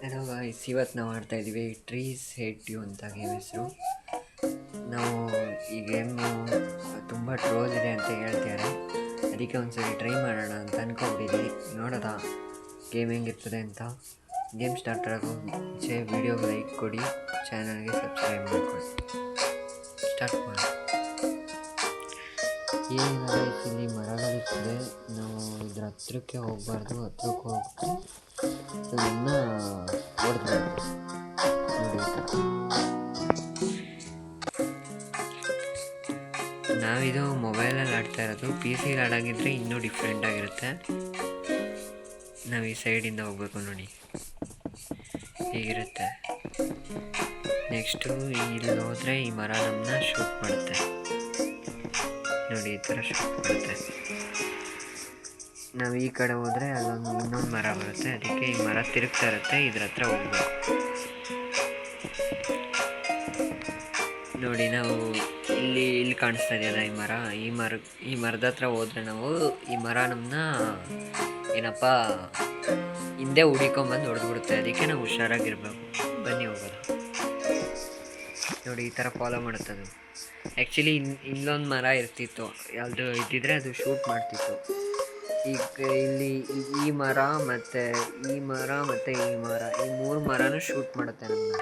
Hello guys, ಇವತ್ತು ನಾವು ಆಡ್ತಾಯಿದ್ದೀವಿ trees hate you ಅಂತ ಗೇಮ್ ಹೆಸರು. ನಾವು ಈ ಗೇಮು ತುಂಬ ಟ್ರೋಲ್ ಇದೆ ಅಂತ ಹೇಳ್ತಿದ್ದಾರೆ, ಅದಕ್ಕೆ ಒಂದ್ಸರಿ ಟ್ರೈ ಮಾಡೋಣ ಅಂತ ಅಂದ್ಕೊಂಡಿದ್ದೀವಿ. ನೋಡೋದ ಗೇಮ್ ಹೆಂಗಿರ್ತದೆ ಅಂತ. ಗೇಮ್ ಸ್ಟಾರ್ಟ್ ಆಗೋ ಮುಂಚೆ ವಿಡಿಯೋಗೆ ಲೈಕ್ ಕೊಡಿ, ಚಾನಲ್ಗೆ ಸಬ್ಸ್ಕ್ರೈಬ್ ಮಾಡ್ಕೊಳ್ಳಿ. ಸ್ಟಾರ್ಟ್ ಮಾಡಿ. ಏನಿಲ್ಲ, ಇಲ್ಲಿ ಮರಗಳಿರ್ತದೆ, ನಾವು ಇದ್ರ ಹತ್ರಕ್ಕೆ ಹೋಗಬಾರ್ದು. ಹತ್ರಕ್ಕೆ ಹೋಗ್ಬಿಟ್ಟು ಇದನ್ನು ಹೊಡೆದ್ಬಿಡುತ್ತೆ ನೋಡಿ. ನಾವಿದು ಮೊಬೈಲಲ್ಲಿ ಆಡ್ತಾ ಇರೋದು. ಪಿ ಸಿಲಿ ಆಡಾಗಿದ್ದರೆ ಇನ್ನೂ ಡಿಫ್ರೆಂಟ್ ಆಗಿರುತ್ತೆ. ನಾವು ಈ ಸೈಡಿಂದ ಹೋಗ್ಬೇಕು ನೋಡಿ, ಹೀಗಿರುತ್ತೆ. ನೆಕ್ಸ್ಟು ಇಲ್ಲಿ ಹೋದರೆ ಈ ಮರ ನಮ್ಮನ್ನ ಶೂಟ್ ಮಾಡುತ್ತೆ ನೋಡಿ, ಈ ಥರ ಶೂಟ್ ಮಾಡುತ್ತೆ. ನಾವು ಈ ಕಡೆ ಹೋದರೆ ಇನ್ನೊಂದು ಮರ ಬರುತ್ತೆ, ಅದಕ್ಕೆ ಈ ಮರ ತಿರುಗ್ತಾ ಇರುತ್ತೆ, ಇದ್ರ ಹತ್ರ ಹೋಗ್ಬೇಕು ನೋಡಿ. ನಾವು ಇಲ್ಲಿ ಕಾಣಿಸ್ತಾ ಇದೆಯಲ್ಲ ಈ ಮರದ ಹತ್ರ ಹೋದರೆ ನಾವು ಈ ಮರ ನಮ್ಮನ್ನ ಏನಪ್ಪ ಹಿಂದೆ ಹುಡಿಕೊಂಬಂದು ಹೊಡೆದ್ಬಿಡುತ್ತೆ, ಅದಕ್ಕೆ ನಾವು ಹುಷಾರಾಗಿರ್ಬೇಕು. ಬನ್ನಿ ಹೋಗೋದು ನೋಡಿ, ಈ ಥರ ಫಾಲೋ ಮಾಡುತ್ತೆ ಅದು. ಆ್ಯಕ್ಚುಲಿ ಇಲ್ಲೊಂದು ಮರ ಇರ್ತಿತ್ತು, ಯಾವುದು ಇದ್ದಿದ್ರೆ ಅದು ಶೂಟ್ ಮಾಡ್ತಿತ್ತು. ಈಗ ಇಲ್ಲಿ ಈ ಮರ ಮತ್ತು ಈ ಮೂರು ಮರನೂ ಶೂಟ್ ಮಾಡುತ್ತೆ ನಮ್ಮನ್ನ.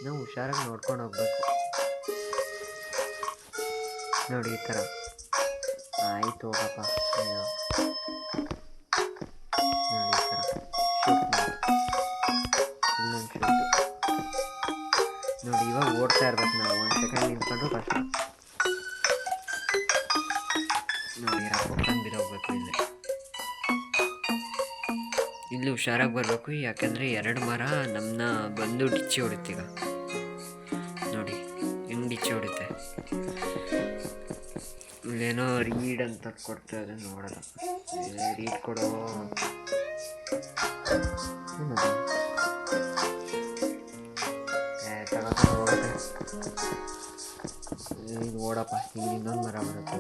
ನಾವು ಹುಷಾರಾಗಿ ನೋಡ್ಕೊಂಡು ಹೋಗ್ಬೇಕು ನೋಡಿ, ಈ ಥರ. ಆಯಿತು ಹೋಗಪ್ಪ. ನೋಡಿ ಈ ಥರ ಶೂಟ್ ಮಾಡುತ್ತೆ, ಇನ್ನೊಂದು ಶೂಟು ನೋಡಿ. ಇವಾಗ ಓಡ್ತಾ ಇರ್ಬೇಕು ನಾವು, 1 ಸೆಕೆಂಡ್ ನಿಂತ್ಕೊಂಡು ಕಷ್ಟ ನೋಡಿ. ರಪ್ಪಕ್ಕಂದು ಬಿದ್ದೋಗ್ಬೇಕು. ಇಲ್ಲಿ ಹುಷಾರಾಗಿ ಬರಬೇಕು, ಯಾಕಂದರೆ 2 ಮರ ನಮ್ಮನ್ನ ಬಂದು ಡಿಚ್ಚಿ ಹೊಡಿತೀಗ ನೋಡಿ, ಹೆಂಗೆ ಡಿಚ್ಚಿ ಹೊಡಿತೆ. ಇಲ್ಲೇನೋ ರೀಡ್ ಅಂತ ಕೊಡ್ತಾ ಇದೆ, ನೋಡೋಣ. ರೀಡ್ ಕೊಡೋ ಹೋಗುತ್ತೆ. ಇದು ಓಡಪ್ಪ, ಈಗ ಇನ್ನೊಂದು ಮರ ಬರುತ್ತೆ.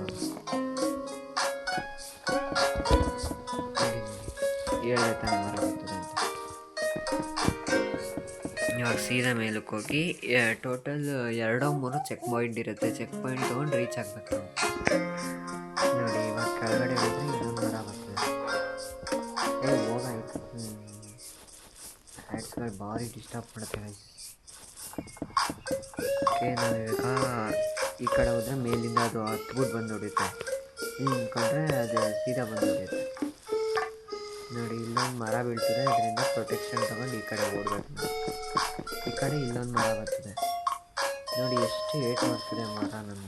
ಹೇಳಿದೆ ತಾನೆ ಮರ ಬರ್ತದೆ ಅಂತ. ಇವಾಗ ಸೀದಾ ಮೇಲಕ್ಕೆ ಹೋಗಿ ಟೋಟಲ್ 2-3 ಚೆಕ್ ಪಾಯಿಂಟ್ ಇರುತ್ತೆ. ಚೆಕ್ ಪಾಯಿಂಟ್ ತೊಗೊಂಡು ರೀಚ್ ಆಗಬೇಕು ನೋಡಿ. ಇವಾಗ ಕೆಳಗಡೆ ಹೋದರೆ ಇನ್ನೊಂದು ಮರ ಬರ್ತದೆ. ಹೋಗಾಯ್ತು. ಹ್ಯಾಟ್ಸ್ಗಳು ಭಾರಿ ಡಿಸ್ಟರ್ಬ್ ಮಾಡ್ತೇವೆ. ಓಕೆ, ನಾವಿವಾಗ ಈ ಕಡೆ ಹೋದರೆ ಮೇಲಿಂದ ಅದು ಹತ್ಬಿಟ್ಟು ಬಂದು ಹೊಡಿಯುತ್ತೆ. ಇಲ್ಲಿ ನಿಂತ್ಕೊಂಡ್ರೆ ಅದು ಸೀದಾ ಬಂದು ಹೊಡಿಯುತ್ತೆ ನೋಡಿ. ಇಲ್ಲೊಂದು ಮರ ಬೀಳ್ತದೆ, ಇದರಿಂದ ಪ್ರೊಟೆಕ್ಷನ್ ತಗೊಂಡು ಈ ಕಡೆ ಓಡಬೇಕು. ಈ ಕಡೆ ಇಲ್ಲೊಂದು ಮರ ಬರ್ತದೆ ನೋಡಿ, ಎಷ್ಟು ಏಟ್ ಮಾಡ್ತದೆ ಮರ ನನ್ನ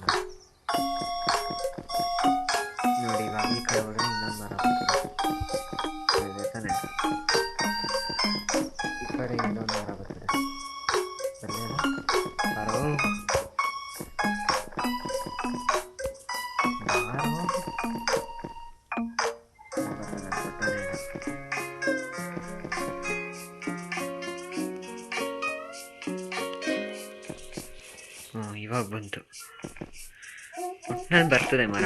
ನೋಡಿ. ಇವಾಗ ಈ ಕಡೆ ಹೋದರೆ ಇನ್ನೊಂದು ಮರ ಬರ್ತದೆ ತಾನೆ. ಈ ಕಡೆ ಇನ್ನೊಂದು ಮರ ಬರ್ತದೆ. ಬರಲಿಲ್ಲ ಬಾರೋ ಇವಾಗ ಬಂತು. ನಾನು ಬರ್ತದೆ ಮರ,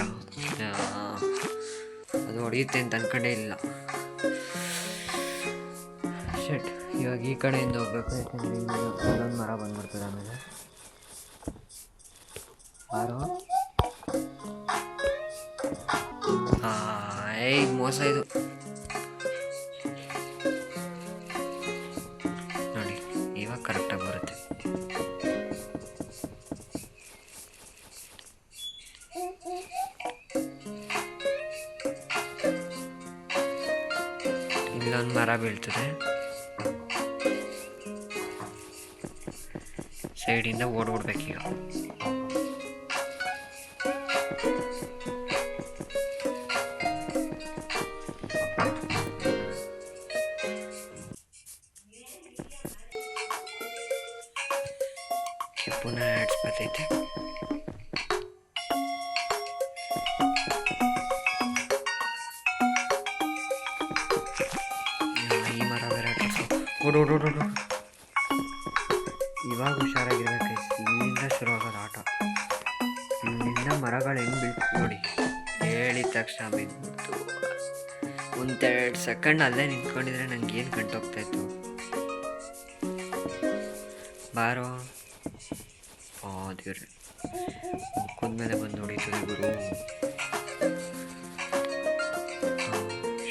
ಅದು ಹೊಡೆಯುತ್ತೆ ಅಂತ ಅಂದ್ಕೊಂಡೇ ಇಲ್ಲ. ಶಟ್, ಇವಾಗ ಈ ಕಡೆಯಿಂದ ಹೋಗ್ಬೇಕು, ಯಾಕಂದರೆ ಇನ್ನೊಂದು ಮರ ಬಂದ್ಬಿಡ್ತದೆ ಆಮೇಲೆ. ಯಾರು ಈಗ ಮೋಸ ಇದು ನೋಡಿ. ಇವಾಗ ಕರೆಕ್ಟಾಗಿ ಬರುತ್ತೆ. ಇಲ್ಲೊಂದು ಮರ ಬೀಳ್ತದೆ, ಸೈಡಿಂದ ಓಡ್ಬಿಡ್ಬೇಕೀಗ. ಪುನಃ ಆಡ್ಸ್ ಬರ್ತೈತೆ. ಈ ಮರ ಬೇರೆ ಓಡೋಡೋಡು. ಇವಾಗ ಹುಷಾರಾಗಿರ್ಬೇಕು. ಇಲ್ಲಿಂದ ಶುರು ಆಗೋದು ಆಟ. ಇಲ್ಲಿಂದ ಮರಗಳು ಹೆಂಗೆ ಬೀಳ್ತು ನೋಡಿ, ಹೇಳಿದ ತಕ್ಷಣ ಬಿದ್ದುಬಿಡ್ತು. 1-2 ಸೆಕೆಂಡ್ ಅಲ್ಲೇ ನಿಂತ್ಕೊಂಡಿದ್ರೆ ನಂಗೆ ಏನು ಗಂಟೋಗ್ತಾಯಿತ್ತು. ಬಾರೋ. ದೇವ್ರೆ, ಮುಖದ ಮೇಲೆ ಬಂದು ಹೊಡಿತದೆ ಗುರು.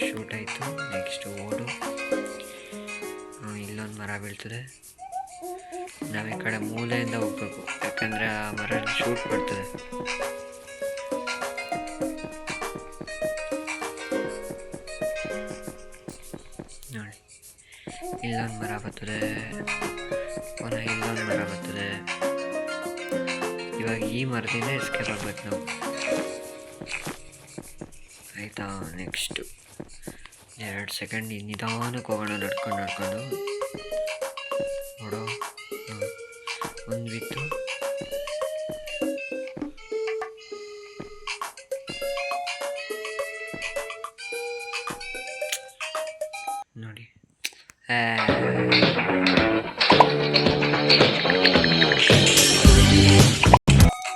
ಶೂಟ್ ಆಯಿತು. ನೆಕ್ಸ್ಟ್ ಓಡು. ಇಲ್ಲೊಂದು ಮರ ಬೀಳ್ತದೆ. ನಾವು ಈ ಕಡೆ ಮೂಲೆಯಿಂದ ಹೋಗ್ಬೇಕು, ಯಾಕಂದರೆ ಆ ಮರ ಶೂಟ್ ಬರ್ತದೆ. ನೋಡಿ, ಇಲ್ಲೊಂದು ಮರ ಬರ್ತದೆ, ಪುನಃ ಇಲ್ಲೊಂದು ಮರ ಬರ್ತದೆ. ಇವಾಗ ಈ ಮರದಿಂದ ಎಸ್ಕೇಪ್ ಆಗ್ಬೇಕು ನಾವು, ಆಯಿತಾ? ನೆಕ್ಸ್ಟು 2 ಸೆಕೆಂಡ್ ನಿಧಾನಕ್ಕೆ ಹೋಗೋಣ, ನಡ್ಕೊಂಡು ನೋಡೋ. ಒಂದು ಬಿತ್ತು. ನೋಡಿ,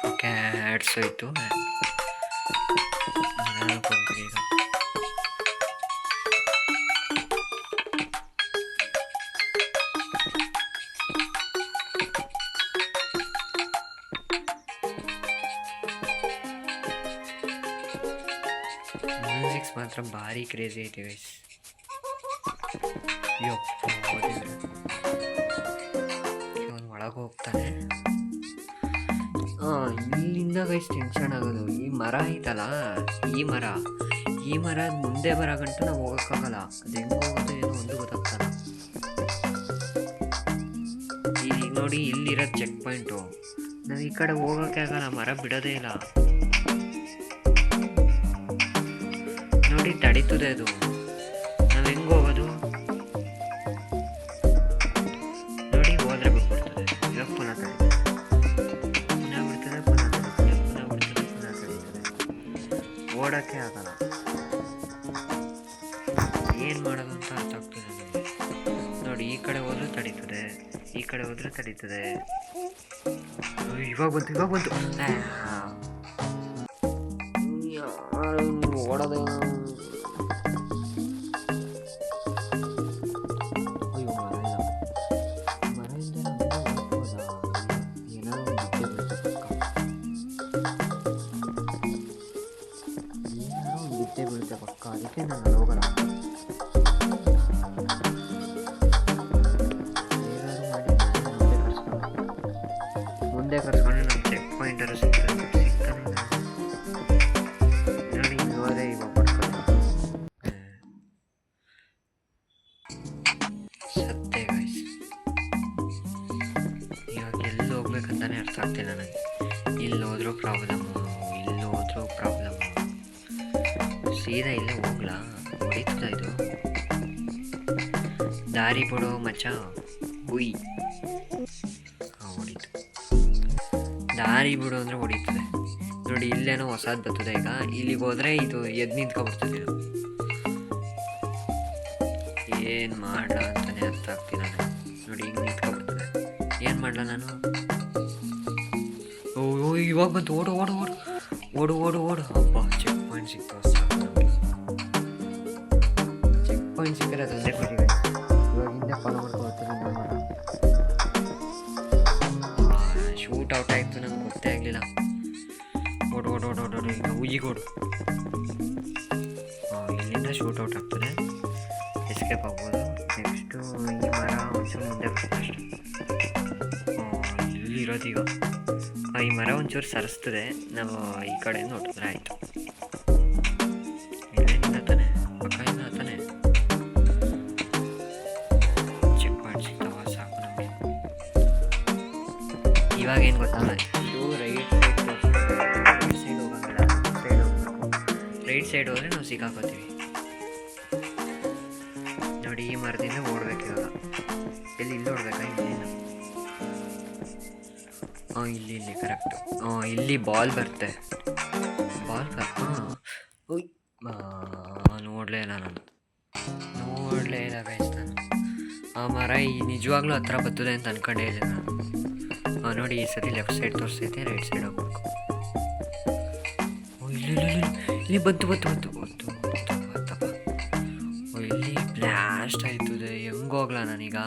ಓಕೆ, ಆ್ಯಡ್ಸ್ ಹೋಯ್ತು. ಈಗ ಮ್ಯೂಸಿಕ್ಸ್ ಮಾತ್ರ ಭಾರಿ ಕ್ರೇಜಿ ಐತೆ ಗೈಸ್. ಇವನು ಒಳಗೆ ಹೋಗ್ತಾನೆ. ಇಲ್ಲಿಂದ ಗೈಸ್ ಟೆನ್ಷನ್ ಆಗೋದು. ಈ ಮರ ಐತಲ್ಲ, ಈ ಮರ ಮುಂದೆ ಬರೋಗಂಟು ನಾವು ಹೋಗೋಕ್ಕಾಗಲ್ಲ. ಅದು ಹೆಂಗೆ ಹೋಗೋದು ಏನೋ ಒಂದು ಗೊತ್ತಾಗ್ತಲ್ಲ. ಈಗ ನೋಡಿ, ಇಲ್ಲಿರೋ ಚೆಕ್ ಪಾಯಿಂಟು. ನಾವು ಈ ಕಡೆ ಹೋಗೋಕ್ಕೆ ಆಗಲ್ಲ, ಮರ ಬಿಡೋದೇ ಇಲ್ಲ. ನೋಡಿ, ತಡೀತದೆ ಅದು. ನಾವು ಹೆಂಗೆ ಹೋಗೋದು ನೋಡಿ, ಹೋದ್ರೆ ಬಿಟ್ಬಿಡ್ತದೆ. ಇವಾಗ ಪುನಃ ಬಿಡ್ತದೆ, ಓಡೋಕ್ಕೆ ಆಗಲ್ಲ. ಏನು ಮಾಡೋದು ಅಂತ ಅರ್ಥ ಆಗ್ತದೆ ನನಗೆ. ನೋಡಿ, ಈ ಕಡೆ ಹೋದ್ರೂ ತಡೀತದೆ, ಈ ಕಡೆ ಹೋದ್ರೂ ತಡೀತದೆ. ಇವಾಗ ಬಂತು ಓಡೋದೇ. ಬೀಳುತ್ತೆ ಪಕ್ಕ, ಅದಕ್ಕೆ ನಾನು ಹೋಗಲ್ಲ. ಏನಾದ್ರು ಮಾಡಿ ಮುಂದೆ ಕರ್ಸ್ಕೊಂಡು ನಮ್ಮ ಚೆಕ್ ಪಾಯಿಂಟರು ಸಿಗ್ತಾನೆ. ನೋಡಿ, ಹೋದೆ ಇವಾಗ ಪಡ್ಕೊಂಡು ಸತ್ತೆ ಗೈಸ್. ಇವಾಗ ಎಲ್ಲಿ ಹೋಗ್ಬೇಕಂತಾನೆ ಅರ್ಥ ಆಗ್ತಿಲ್ಲ ನನಗೆ. ಇಲ್ಲಿ ಹೋದ್ರೂ ಪ್ರಾಬ್ಲಮ್ಮು, ಸೀದಾ ಇಲ್ಲೇ ಹೋಗ್ಲಾ? ಹೊಡಿತದ ಇದು? ದಾರಿ ಬಿಡೋ ಮಚ್ಚ. ಹುಯ್, ಹೊಡಿತು. ದಾರಿ ಬಿಡು ಅಂದರೆ ಹೊಡಿತದೆ. ನೋಡಿ, ಇಲ್ಲೇನೋ ಹೊಸದು ಬರ್ತದೆ. ಈಗ ಇಲ್ಲಿಗೆ ಹೋದರೆ ಇದು ಎದ್ದು ನಿಂತ್ಕೊಬಿಡ್ತದೆ. ಇದು ಏನು ಮಾಡಲ ಅಂತಲೇ ಅರ್ಥ ಆಗ್ತಿಲ್ಲ ನನಗೆ. ನೋಡಿ, ಹಿಂಗೆ ನಿಂತ್ಕೊಬಿಡ್ತದೆ. ಏನು ಮಾಡಲ ನಾನು? ಇವಾಗ ಬಂತು. ಓಡು. ಅಬ್ಬಾ, ಚೆಕ್ ಪಾಯಿಂಟ್ ಸಿಗ್ತಾವ. ಚೆಕ್ ಪಾಯಿಂಟ್ ಸಿಕ್ಕರೆ ಅದೊಂದೇ ಖುಷಿ. ಇವಾಗ ಹಿಂದೆ ಫಾಲೋ ಮಾಡ್ಕೊಳ್ತೀನಿ. ಶೂಟ್ ಔಟ್ ಆಯಿತು, ನನಗೆ ಗೊತ್ತೇ ಆಗಲಿಲ್ಲ. ಓಡು ಈಗ ಉಯ್ಯಿಗೋಡು. ಇಲ್ಲಿಂದ ಶೂಟ್ ಔಟ್ ಆಗ್ತದೆ, ಎಸ್ಕೇಪ್ ಆಗ್ಬೋದು. ನೆಕ್ಸ್ಟು ಈ ಮರ ಒಂಚೂರು ಮುಂದೆ ಬರ್ತದೆ ಅಷ್ಟೆ. ಇಲ್ಲಿರೋದೀಗ ಈ ಮರ ಒಂಚೂರು ಸರಿಸ್ತದೆ. ನಾವು ಈ ಕಡೆಯಿಂದ ಹೊಟ್ಟಿದ್ರೆ ಆಯಿತು. ಇಲ್ಲಿಂದ ತಾನೆ, ಪಕ್ಕ ತಾನೆ ಚೆಕ್ ಪಾಯಿಂಟ್ ಸಿಗ್ತಾವ, ಸಾಕು ನಮಗೆ. ಇವಾಗ ಏನು ಗೊತ್ತಲ್ಲ, ಇದು ರೈಟ್ ಸೈಡ್ ಹೋಗಂಗಿಲ್ಲ, ಸೈಡ್ ಹೋಗ್ಬೇಕು. ರೈಟ್ ಸೈಡ್ ಹೋದರೆ ನಾವು ಸಿಕ್ಕಾಕೋತೀವಿ. ನೋಡಿ, ಈ ಮರದಿಂದ ಓಡ್ಬೇಕು ಇವಾಗ. ಇಲ್ಲಿ ಓಡ್ಬೇಕಾ? ಇಲ್ಲಿಂದ ಇಲ್ಲಿ ಕರೆಕ್ಟು. ಇಲ್ಲಿ ಬಾಲ್ ಬರುತ್ತೆ. ನೋಡಲೇ ಇಲ್ಲ ಗೈಸ್ ನಾನು. ಆ ಮರ ನಿಜವಾಗ್ಲೂ ಹತ್ರ ಬರ್ತದೆ ಅಂತ ಅನ್ಕೊಂಡೇ ಇಲ್ಲ ನಾನು. ನೋಡಿ, ಈ ಸತಿ ಲೆಫ್ಟ್ ಸೈಡ್ ತೋರಿಸ್ತೈತೆ, ರೈಟ್ ಸೈಡ್ ಹೋಗ್ಬೇಕು. ಇಲ್ಲಿ ಬಂತಪ್ಪ. ಇಲ್ಲಿ ಬ್ಲಾಸ್ಟ್ ಆಯ್ತದೆ. ಹೆಂಗೋಗ್ಲಾ ನಾನೀಗ?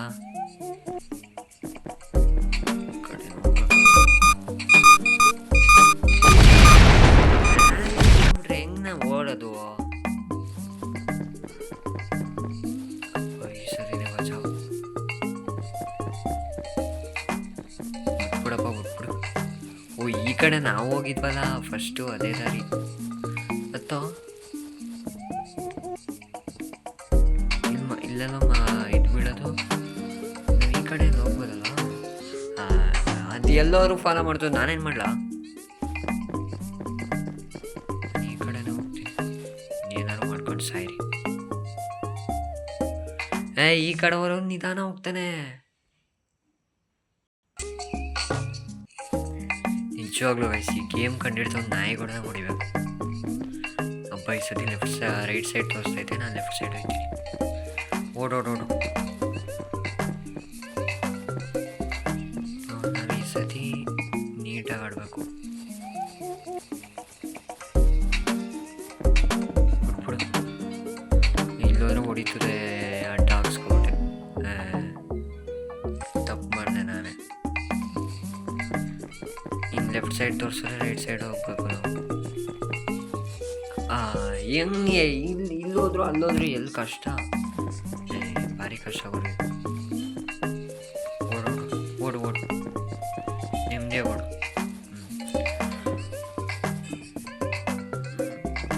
ಕಡೆ ನಾವು ಹೋಗಿದ್ವಲ್ಲ ಫಸ್ಟು ಅದೇ ದಾರಿ ಅಥವಾ ಇಲ್ಲೆಲ್ಲ ಇದು ಬೀಳೋದು ನಾವು ಈ ಕಡೆ ಹೋಗ್ಬೋದಲ್ಲ. ಅದು ಎಲ್ಲರೂ ಫಾಲೋ ಮಾಡ್ತಾರೆ, ನಾನೇನು ಮಾಡಲಾ? ಈ ಕಡೆನೇ ಹೋಗ್ತೀನಿ, ಏನಾದ್ರು ಮಾಡ್ಕೊಂಡು ಸಾಯಿರಿ. ಈ ಕಡೆ ಬರೋ ನಿಧಾನ ಹೋಗ್ತಾನೆ. ನಿಜವಾಗ್ಲೂ ವಯಸ್ಸಿ ಗೇಮ್ ಕಂಡಿಡ್ದು ನಾಯಿ ಕೂಡ ಹೊಡಿಬೇಕು. ಹಬ್ಬ ಈ ಸತಿ ರೈಟ್ ಸೈಡ್ ತೋರಿಸ್ತೈತೆ, ನಾನು ಲೆಫ್ಟ್ ಸೈಡ್ ಹೋಗ್ತೀನಿ. ಓಡೋಡೋಡು. ನಾವು ಈ ಸತಿ ನೀಟಾಗಿ ಆಡಬೇಕು. ಇಲ್ಲೋದ್ರೂ ಹೊಡಿತದೆ, ಅಡ್ಡ ಹಾಕ್ಸ್ಕೊಬಿಟ್ಟೆ. ತಪ್ಪು ಮಾಡಿದೆ ನಾನೇ. ಇನ್ನು ಲೆಫ್ಟ್ ಸೈಡ್ ತೋರಿಸಿದ್ರೆ ರೈಟ್ ಸೈಡ್ ಹೋಗ್ಬೇಕು ನಾವು. ಹೆಂಗೆ ಇಲ್ಲೋದ್ರು ಅಲ್ಲೋದ್ರು ಎಲ್ಲಿ ಕಷ್ಟ, ಭಾರಿ ಕಷ್ಟ ಬರೋದು. ಓಡು ಓಡು ನಿಮ್ಮದೇ ಓಡು.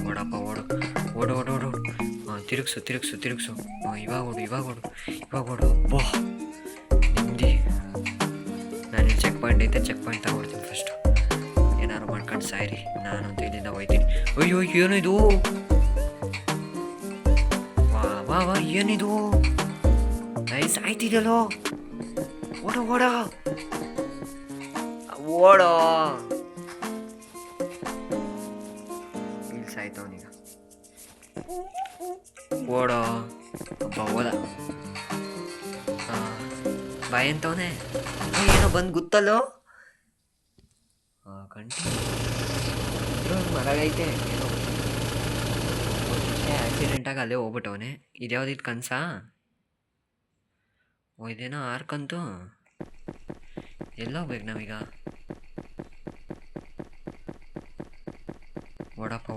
ಓಡಪ್ಪ ಓಡು ಓಡು ಓಡು ಓಡು. ತಿರುಗಿಸು ತಿರುಗಿಸು ತಿರುಗಿಸು. ಇವಾಗ ಓಡು. ಅಬ್ಬಾ ನಿಮ್ಮದಿ. ನಾನು ಚೆಕ್ ಪಾಯಿಂಟ್ ಐತೆ, ಚೆಕ್ ಪಾಯಿಂಟ್ ತಗೊಳ್ತೀನಿ ಫಸ್ಟು. ಏನಾದ್ರು ಮಾಡ್ಕೊಂಡು ಸಾಯಿರಿ, ನಾನಂತೂ ಇಲ್ಲಿಂದ ಹೋಗ್ತೀನಿ. ಅಯ್ಯೋ ಏನಿದು? ವಾ ಏನಿದು? ನೈಸ್ ಆಯ್ತಿದೆಯಲ್ಲೋ. ಓಡೋ ಇಲ್ಲಿ ಸಾಯ್ತವನೀಗ. ಓಡೋ. ಹಬ್ಬ ಓದ. ಬಾಯ್ ಅಂತವನೇ. ಏನೋ ಬಂದು ಗೊತ್ತಲ್ಲೋ. ಮರಗೈತೆ ಏನೋ ಆಕ್ಸಿಡೆಂಟಾಗಿ ಅಲ್ಲೇ ಹೋಗ್ಬಿಟ್ಟವನೆ. ಇದ್ಯಾವ್ದಿತ್ತು ಕನಸಾ? ಇದೇನೋ ಆರ್ಕಂತೂ. ಎಲ್ಲೋಗ್ಬೇಕು ನಾವೀಗ? ಓಡಪ್ಪ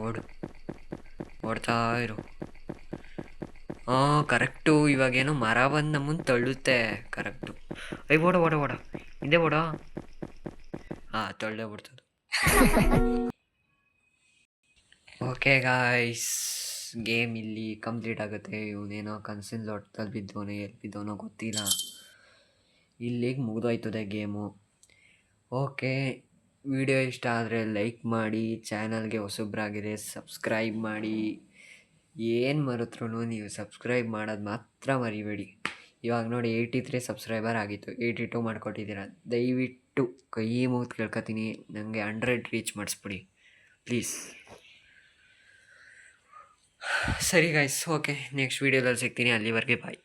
ಓಡ್ತಾ ಇರು. ಕರೆಕ್ಟು. ಇವಾಗೇನೋ ಮರ ಬಂದು ನಮ್ಮನ್ನು ತಳ್ಳುತ್ತೆ. ಕರೆಕ್ಟು. ಓಡ ಹಿಂದೆ ಓಡ. ತಳ್ಳೆ ಬಿಡ್ತದೆ. ಓಕೆ ಗಾಯ್ಸ್, ಗೇಮ್ ಇಲ್ಲಿ ಕಂಪ್ಲೀಟ್ ಆಗುತ್ತೆ. ಇವನೇನೋ ಕನಸಿನ ಲೋಟದಲ್ಲಿ ಬಿದ್ದವನೇ, ಎಲ್ಲಿ ಬಿದ್ದವನೋ ಗೊತ್ತಿಲ್ಲ. ಇಲ್ಲಿಗೆ ಮುಗಿದೋಯ್ತದೆ ಗೇಮು. ಓಕೆ, ವಿಡಿಯೋ ಇಷ್ಟ ಆದರೆ ಲೈಕ್ ಮಾಡಿ, ಚಾನಲ್ಗೆ ಹೊಸಬ್ರಾಗಿದೆ ಸಬ್ಸ್ಕ್ರೈಬ್ ಮಾಡಿ. ಏನು ಮರೆತ್ರೂ ನೀವು ಸಬ್ಸ್ಕ್ರೈಬ್ ಮಾಡೋದು ಮಾತ್ರ ಮರಿಬೇಡಿ. ಇವಾಗ ನೋಡಿ 83 ಸಬ್ಸ್ಕ್ರೈಬರ್ ಆಗಿತ್ತು, 82 ಮಾಡಿಕೊಟ್ಟಿದ್ದೀರ. ದಯವಿಟ್ಟು ಕೈ ಮುಗಿದು ಕೇಳ್ಕೊತೀನಿ, ನನಗೆ 100 ರೀಚ್ ಮಾಡಿಸ್ಬಿಡಿ ಪ್ಲೀಸ್. ಸರಿ ಗೈಸ್, ಓಕೆ, ನೆಕ್ಸ್ಟ್ ವೀಡಿಯೋದಲ್ಲಿ ಸಿಗ್ತೀನಿ. ಅಲ್ಲಿವರೆಗೆ ಬಾಯ್.